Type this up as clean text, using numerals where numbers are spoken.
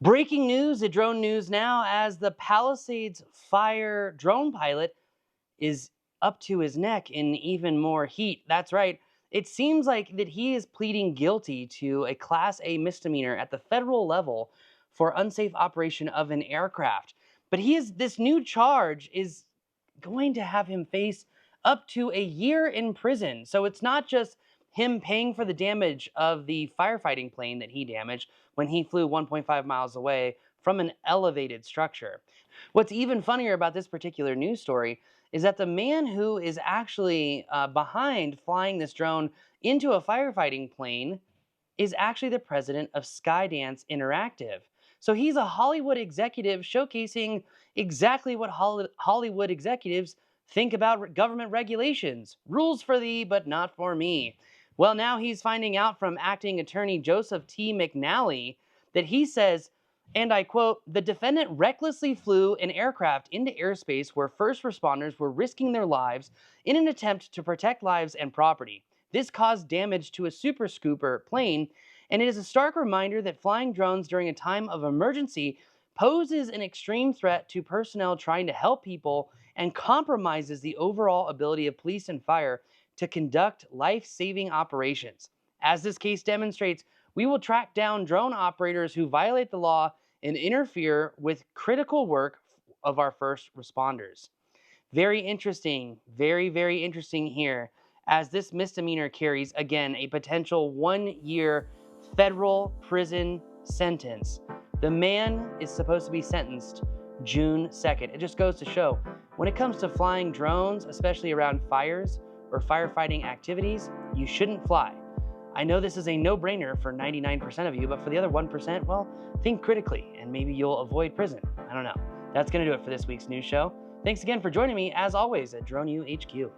Breaking news at Drone News now, as the Palisades Fire drone pilot is up to his neck in even more heat. That's right. It seems like that he is pleading guilty to a Class A misdemeanor at the federal level for unsafe operation of an aircraft. But this new charge is going to have him face up to a year in prison. So it's not just him paying for the damage of the firefighting plane that he damaged when he flew 1.5 miles away from an elevated structure. What's even funnier about this particular news story is that the man who is actually behind flying this drone into a firefighting plane is actually the president of Skydance Interactive. So he's a Hollywood executive showcasing exactly what Hollywood executives think about government regulations. Rules for thee, but not for me. Well, now he's finding out from acting attorney Joseph T. McNally that he says, and I quote, "The defendant recklessly flew an aircraft into airspace where first responders were risking their lives in an attempt to protect lives and property. This caused damage to a Super Scooper plane, and it is a stark reminder that flying drones during a time of emergency poses an extreme threat to personnel trying to help people and compromises the overall ability of police and fire to conduct life-saving operations. As this case demonstrates, we will track down drone operators who violate the law and interfere with critical work of our first responders." Very interesting, very, very interesting here, as this misdemeanor carries, again, a potential 1-year federal prison sentence. The man is supposed to be sentenced June 2nd. It just goes to show, when it comes to flying drones, especially around fires or firefighting activities, you shouldn't fly. I know this is a no-brainer for 99% of you, but for the other 1%, well, think critically and maybe you'll avoid prison. I don't know. That's going to do it for this week's news show. Thanks again for joining me, as always, at Drone U HQ.